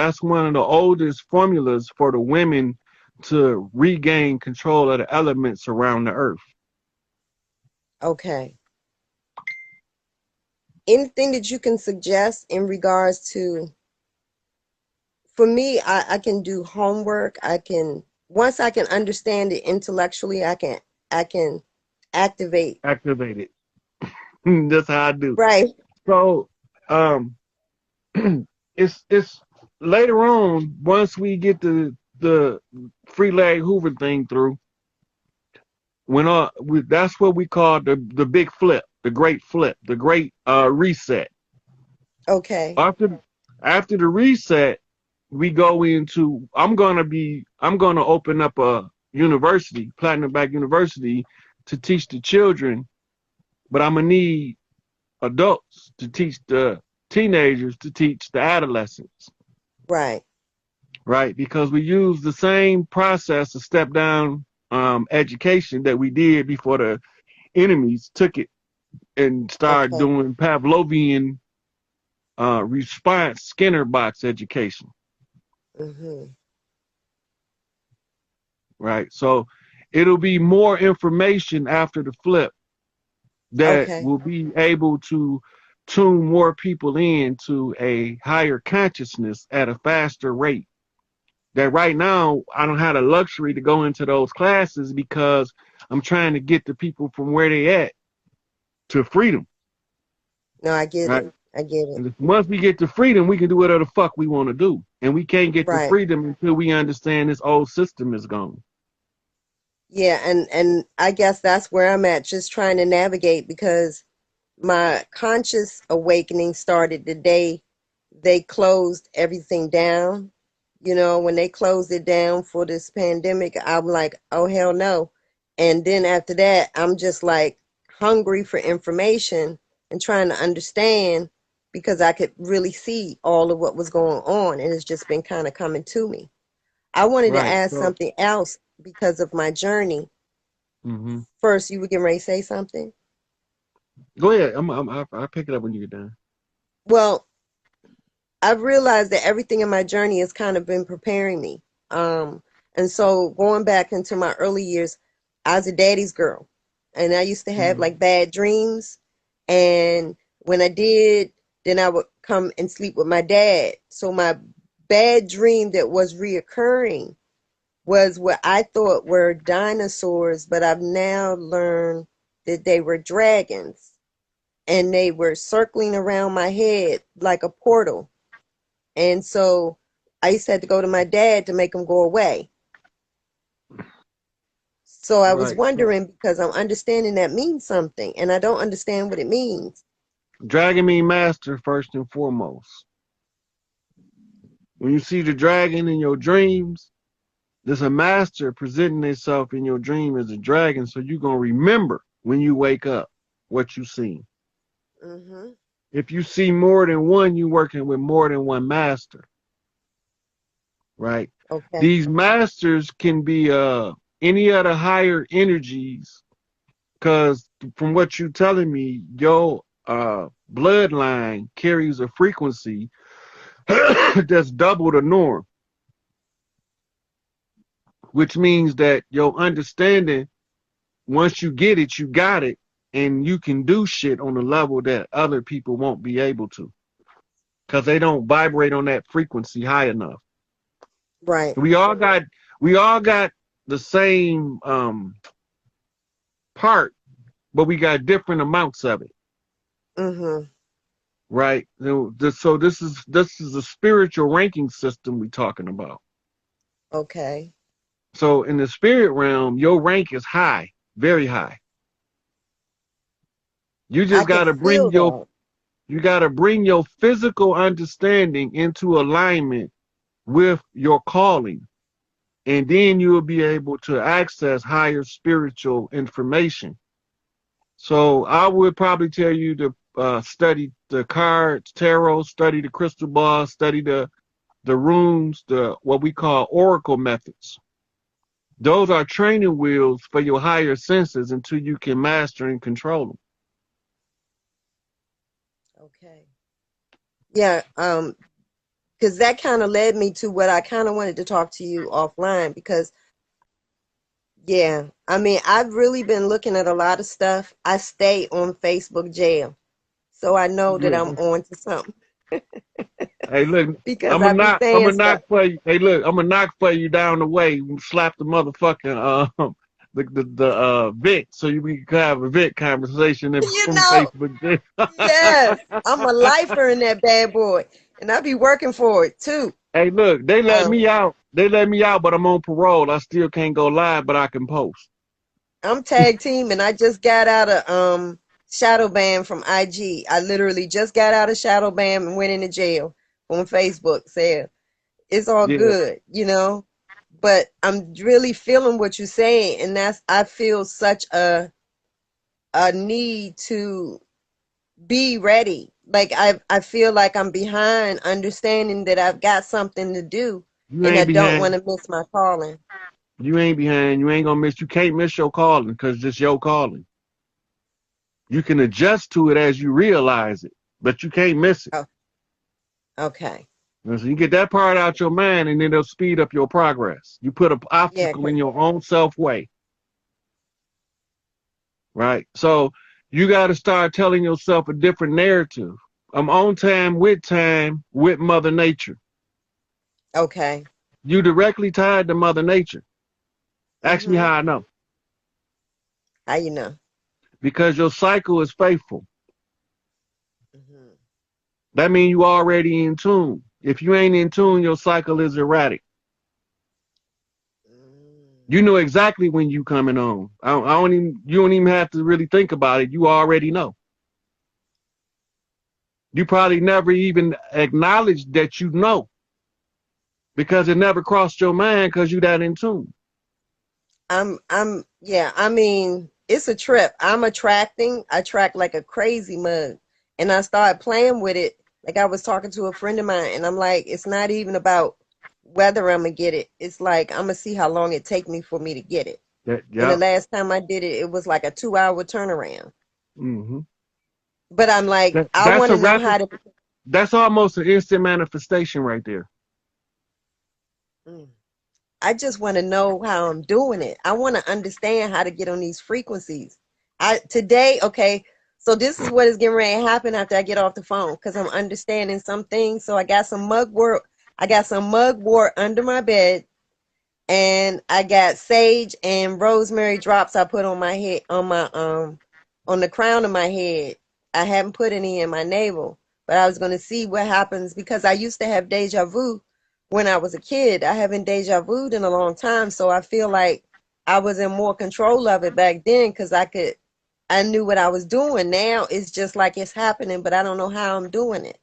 That's one of the oldest formulas for the women to regain control of the elements around the earth. Okay. Anything that you can suggest in regards to, for me, I can do homework. I can, once I can understand it intellectually, I can activate. Activate it. That's how I do. Right. So um it's later on, once we get the free leg Hoover thing through, that's what we call the big flip, the great flip, the great reset. Okay. After the reset, we go into I'm gonna open up a university, Platinum Back University, to teach the children, but I'm gonna need adults to teach the teenagers, to teach the adolescents, Right. right? Because we use the same process of step down education that we did before the enemies took it and started Okay. doing Pavlovian response Skinner box education, Mm-hmm. right? So it'll be more information after the flip that Okay. will be able to tune more people in to a higher consciousness at a faster rate. That right now I don't have the luxury to go into those classes because I'm trying to get the people from where they at to freedom, No, I get it. right? I get it. And once we get to freedom, we can do whatever the fuck we want to do. And we can't get to Right. freedom until we understand this old system is gone. Yeah, and I guess that's where I'm at, just trying to navigate because my conscious awakening started the day they closed everything down. You know, when they closed it down for this pandemic, I'm like, oh hell no. And then after that, I'm just like hungry for information and trying to understand because I could really see all of what was going on and it's just been kind of coming to me. I wanted to Right. ask So, something else because of my journey. hmm First, you were getting ready to say something? go ahead. I'll pick it up when you get done. Well, I've realized that everything in my journey has kind of been preparing me. And so going back into my early years, I was a daddy's girl. And I used to have Mhm. like bad dreams. And when I did, then I would come and sleep with my dad. So my bad dream that was reoccurring was what I thought were dinosaurs, but I've now learned that they were dragons. And they were circling around my head like a portal. And so I used to have to go to my dad to make him go away. So I was Right. So, wondering because I'm understanding that means something and I don't understand what it means. dragon mean master first and foremost. When you see the dragon in your dreams, there's a master presenting itself in your dream as a dragon, so you're gonna remember when you wake up what you seen. Mhm. If you see more than one, you're working with more than one master, right? Okay. These masters can be any other higher energies, because from what you're telling me, your bloodline carries a frequency that's double the norm, which means that your understanding, once you get it, you got it, and you can do shit on a level that other people won't be able to because they don't vibrate on that frequency high enough. Right. We all got the same part, but we got different amounts of it, Mhm. right? So this is a spiritual ranking system we're talking about. Okay. So in the spirit realm, your rank is high, very high. You I just could gotta feel that. bring your physical understanding into alignment with your calling, and then you will be able to access higher spiritual information. So I would probably tell you to study the cards, tarot, study the crystal ball, study the runes, the what we call oracle methods. Those are training wheels for your higher senses until you can master and control them. Okay. Yeah, because that kind of led me to what I kind of wanted to talk to you offline because, yeah, I mean, I've really been looking at a lot of stuff. I stay on Facebook jail, so I know that I'm Yeah. on to something Hey, look, because I be I'm saying gonna knock stuff. for you. Hey, look, I'm gonna knock for you down the way. And slap the motherfucking the Vic, so we can have a Vic conversation You from know, Facebook. yes, I'm a lifer in that bad boy, and I be working for it too. Hey, look, they let Um, me out. They let me out, but I'm on parole. I still can't go live, but I can post. I'm tag team, and I just got out of shadow ban from IG. I literally just got out of shadow ban and went into jail on Facebook. So it's all Yeah, good, you know. But I'm really feeling what you're saying, and that's I feel such a need to be ready. Like I feel like I'm behind, understanding that I've got something to do, you and I ain't don't want behind. to miss my calling. You ain't behind. You ain't gonna miss. You can't miss your calling because it's your calling. You can adjust to it as you realize it, but you can't miss it. Oh, okay. And so you get that part out your mind, and it'll speed up your progress. You put an Yeah, obstacle in your own self way, right? So you got to start telling yourself a different narrative. I'm on time with Mother Nature. okay. You directly tied to Mother Nature. Ask me Mm-hmm. how I know. How you know? Because your cycle is faithful. Mm-hmm. That means you already in tune. If you ain't in tune, your cycle is erratic. Mm. You know exactly when you coming on. I don't even you don't even have to really think about it. You already know. You probably never even acknowledged that you know because it never crossed your mind because you that in tune. Yeah, I mean, it's a trip. I'm attracting, I attract like a crazy mug. And I started playing with it. Like I was talking to a friend of mine, and I'm like, it's not even about whether I'm gonna get it. It's like I'm gonna see how long it take me for me to get it. And the Yep. last time I did it, it was like a 2 hour turnaround. Hmm. But I'm like, I That's want a to know rapid. how to. That's almost an instant manifestation right there. Mm. I just want to know how I'm doing it. I want to understand how to get on these frequencies. I today, okay, so this is what is getting ready to happen after I get off the phone because I'm understanding some things. So I got some mugwort. I got some mugwort under my bed, and I got sage and rosemary drops I put on my head, on the crown of my head. I haven't put any in my navel, but I was going to see what happens because I used to have deja vu when I was a kid. I haven't deja vu'd in a long time, so I feel like I was in more control of it back then because I knew what I was doing. Now it's just like it's happening, but I don't know how I'm doing it.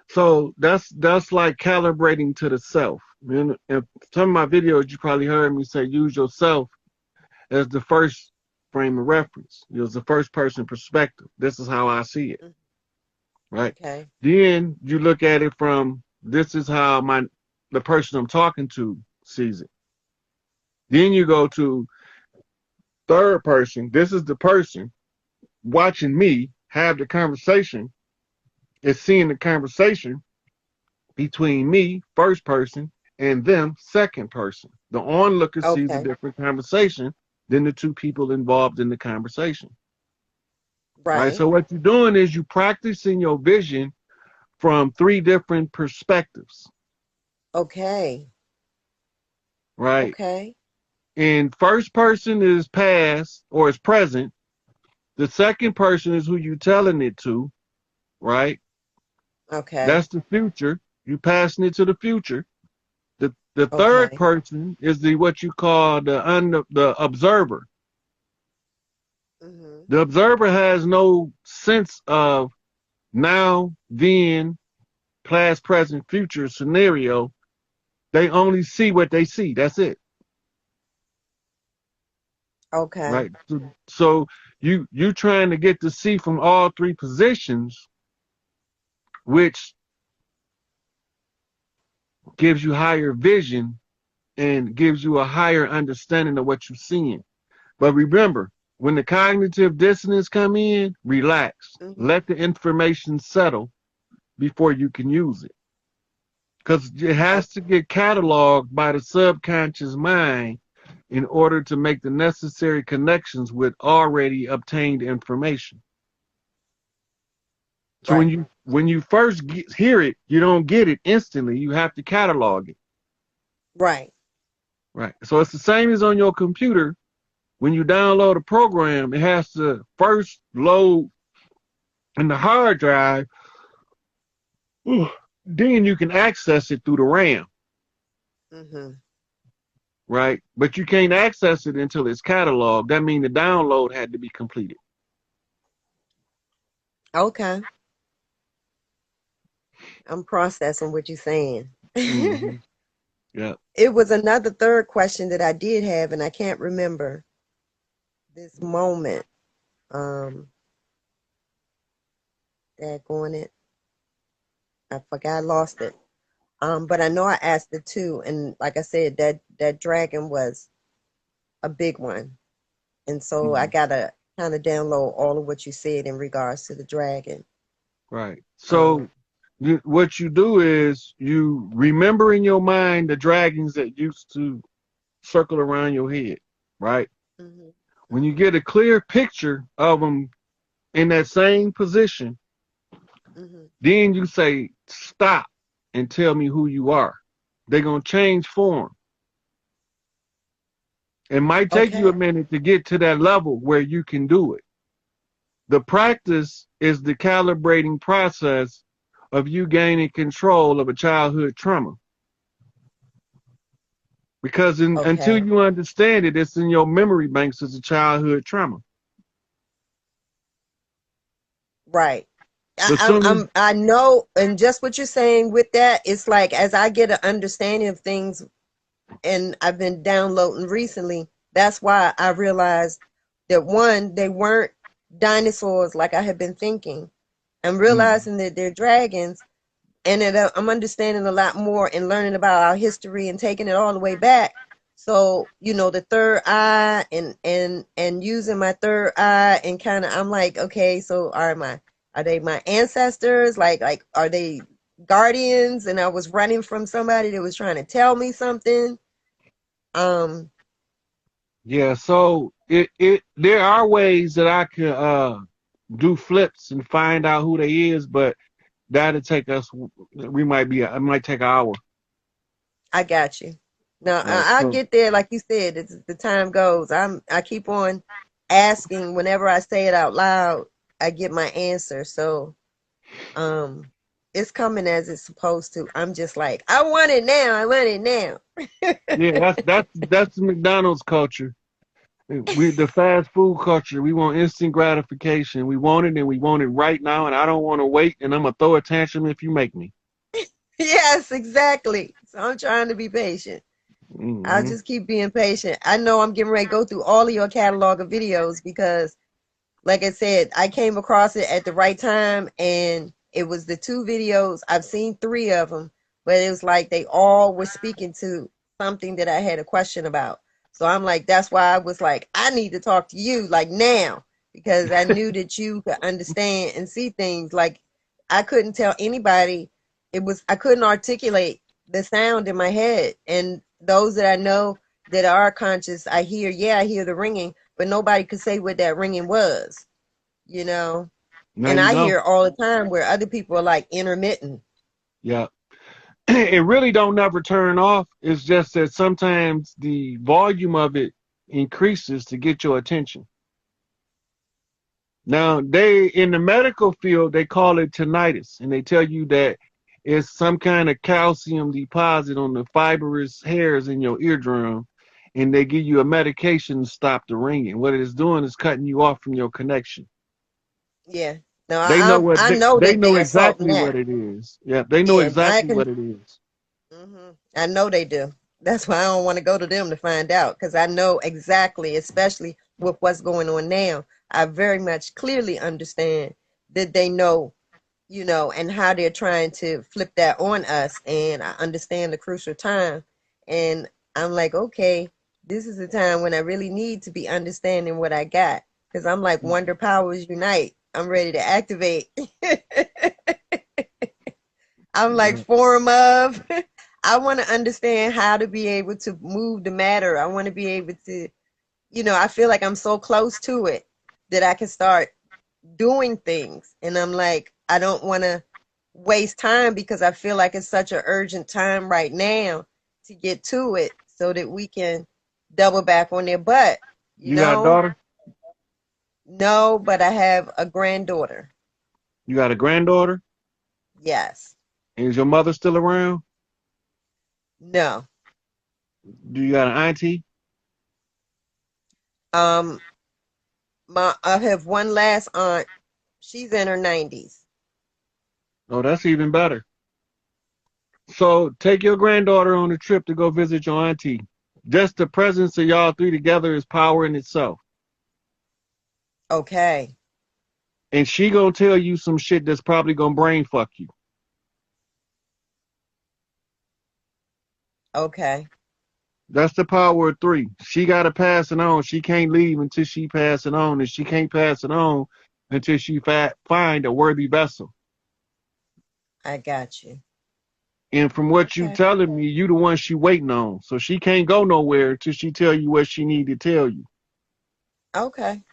So that's like calibrating to the self. In some of my videos, you probably heard me say use yourself as the first frame of reference. It was the first person perspective. This is how I see it, Mm. right? Okay. Then you look at it from this is how the person I'm talking to sees it. Then you go to third person. This is the person watching me have the conversation. Is seeing the conversation between me, first person, and them, second person. The onlooker sees a Okay. different conversation than the two people involved in the conversation. Right. Right. So what you're doing is you practicing your vision from three different perspectives. Okay. Right. Okay. And first person is past or is present. The second person is who you telling it to, right? Okay. That's the future. You passing it to the future. The third Okay. person is the what you call the observer. Hmm. The observer has no sense of now, then, past, present, future scenario. They only see what they see. That's it, Okay. right? So you trying to get to see from all three positions, which gives you higher vision and gives you a higher understanding of what you're seeing. But remember, when the cognitive dissonance come in, relax. Hmm. Let the information settle before you can use it. because it has to get cataloged by the subconscious mind in order to make the necessary connections with already obtained information. So Right. when you first hear it, you don't get it instantly. You have to catalog it. Right. Right. So it's the same as on your computer. When you download a program, it has to first load in the hard drive. Then you can access it through the RAM. Mm-hmm. Right. But you can't access it until it's cataloged. That means the download had to be completed. Okay. I'm processing what you're saying. Mm-hmm. Yeah. It was another third question that I did have, and I can't remember this moment. Daggone it. I forgot I lost it. But I know I asked it too, and like I said, that dragon was a big one. And so I Mm-hmm. gotta kind of download all of what you said in regards to the dragon. Right. So Um, what you do is you remember in your mind the dragons that used to circle around your head, right? mhm, When you mhm, get a clear picture of them in that same position, mhm. then you say, stop and tell me who you are. They're going to change form. It might take you a Okay. minute to get to that level where you can do it. The practice is the calibrating process of you gaining control of a childhood trauma. Because until Okay. you understand it, it's in your memory banks as a childhood trauma. Right. But soon as I know, and just what you're saying with that, it's like as I get an understanding of things, and I've been downloading recently, that's why I realized that one, they weren't dinosaurs like I had been thinking. I'm mm, realizing that they're dragons, and that I'm understanding a lot more and learning about our history and taking it all the way back. So, the third eye and using my third eye and kind of I'm like, okay, so are they my ancestors? Like are they guardians? And I was running from somebody that was trying to tell me something. Um, yeah, so it there are ways that I could do flips and find out who they is, but that'll take us. We might be. It might take an hour. I got you. Now Right. I So get there, like you said, as the time goes. I keep on asking whenever I say it out loud, I get my answer. So um it's coming as it's supposed to. I'm just like, I want it now. I want it now. yeah, that's the McDonald's culture. We the fast food culture. We want instant gratification. We want it and we want it right now. And I don't want to wait. And I'm gonna throw a tantrum if you make me. Yes, exactly. So I'm trying to be patient. I'll Hmm. just keep being patient. I know I'm getting ready to go through all of your catalog of videos because like I said, I came across it at the right time, and it was the two videos. I've seen three of them, but it was like they all were speaking to something that I had a question about. So I'm like, that's why I was like, I need to talk to you like now because I knew that you could understand and see things. Like I couldn't tell anybody. I couldn't articulate the sound in my head, and those that I know that are conscious, I hear the ringing, but nobody could say what that ringing was, you know. Now And you I know. hear all the time where other people are like intermittent. Yeah. It really don't never turn off. It's just that sometimes the volume of it increases to get your attention. Now they in the medical field they call it tinnitus, and they tell you that it's some kind of calcium deposit on the fibrous hairs in your eardrum, and they give you a medication to stop the ringing. What it is doing is cutting you off from your connection. Yeah. No, They know I they, know they that know they assaulting exactly that. what it is. Yeah, they know Yeah, I exactly can. what it is. I know they do. That's why I don't want to go to them to find out because I know exactly, especially with what's going on now. I very much clearly understand that they know, and how they're trying to flip that on us. And I understand the crucial time. And I'm like, okay, this is the time when I really need to be understanding what I got. Because I'm like, Wonder Powers Unite. I'm ready to activate. I'm like form of. I want to understand how to be able to move the matter. I want to be able to, I feel like I'm so close to it that I can start doing things. And I'm like, I don't want to waste time because I feel like it's such an urgent time right now to get to it so that we can double back on their butt. You You got a know? daughter? No, but I have a granddaughter. You got a granddaughter? Yes. Is your mother still around? No. Do you got an auntie? Um, I have one last aunt. She's in her 90s. Oh, that's even better. So take your granddaughter on a trip to go visit your auntie. Just the presence of y'all three together is power in itself. Okay. And she gonna tell you some shit that's probably gonna brain fuck you. Okay. That's the power of three. She gotta pass it on. She can't leave until she pass it on, and she can't pass it on until she find a worthy vessel. I got you. And from what you Okay. telling me, you the one she waiting on. So she can't go nowhere until she tell you what she need to tell you. Okay.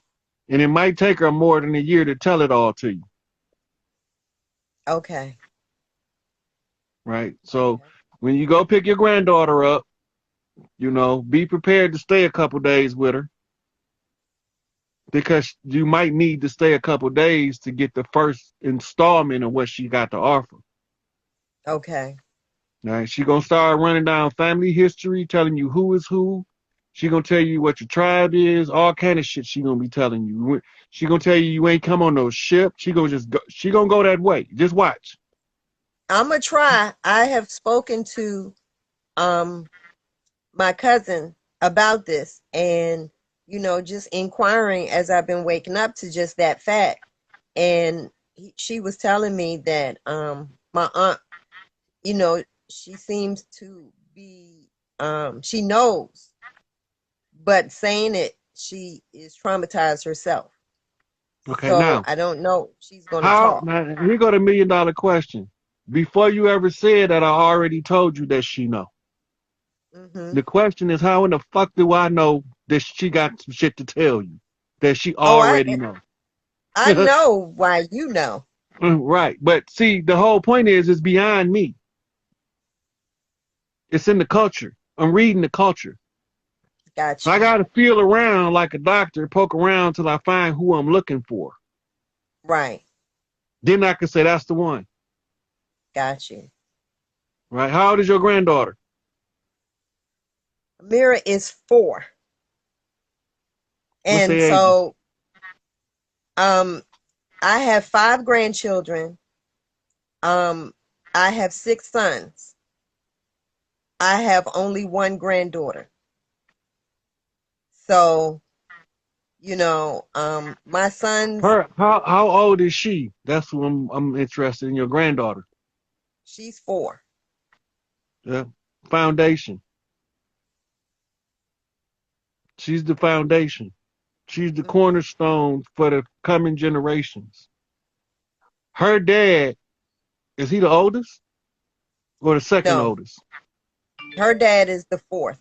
And it might take her more than a year to tell it all to you. Okay. Right? So Okay. when you go pick your granddaughter up, be prepared to stay a couple days with her because you might need to stay a couple days to get the first installment of what she got to offer. Okay. All right? She gonna start running down family history, telling you who is who. She gonna tell you what your tribe is, all kind of shit. She gonna be telling you. She gonna tell you ain't come on no ship. She gonna just go. She gonna go that way. Just watch. I'm gonna try. I have spoken to um my cousin about this and just inquiring as I've been waking up to just that fact. And she was telling me that my aunt, you know, she seems to be she knows, but saying it, she is traumatized herself. Okay, So now I don't know if she's going to how? talk. Now here go the $1 million question. Before you ever said that, I already told you that she know. Hmm. The question is, how in the fuck do I know that she got some shit to tell you that she Oh, already know? I know why you know. Right, but see, the whole point is, it's beyond me. It's in the culture. I'm reading the culture. Got So I you. got to feel around like a doctor, poke around till I find who I'm looking for. Right. Then I can say that's the one. Got you. Right? How old is your granddaughter? Mira is 4. What's And their ages? so um I have 5 grandchildren. Um I have 6 sons. I have only one granddaughter. So, my sons, Her how old is she? That's what I'm interested in. Your granddaughter. she's 4. Yeah. Foundation. She's the foundation. She's the Hmm. cornerstone for the coming generations. Her dad, is he the oldest or the second No, oldest? her dad is the 4th.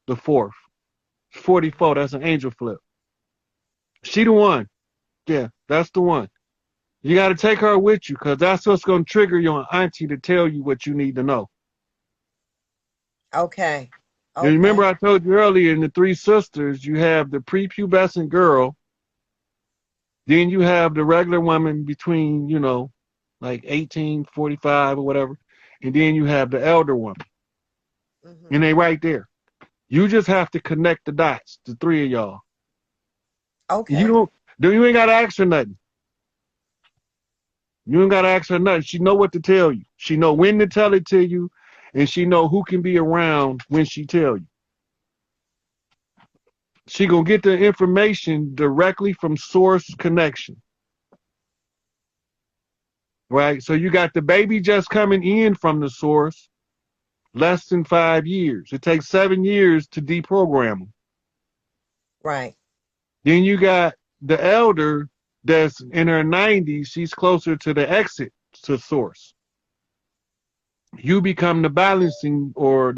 The fourth. 44, that's an angel flip. She the one. Yeah, that's the one. You got to take her with you because that's what's going to trigger your auntie to tell you what you need to know. Okay. And remember, Okay. I told you earlier in the three sisters, you have the prepubescent girl, then you have the regular woman between, like 18, 45 or whatever, and then you have the elder woman. Hmm. And they right there. You just have to connect the dots, the three of y'all. You Okay. don't, you ain't got to ask her nothing. You ain't got to ask her nothing. She know what to tell you. She know when to tell it to you, and she know who can be around when she tell you. She gonna get the information directly from source connection, right? So you got the baby just coming in from the source, less than 5 years. It takes 7 years to deprogram them. Right. Then you got the elder that's in her 90s. She's closer to the exit to source. you become the balancing or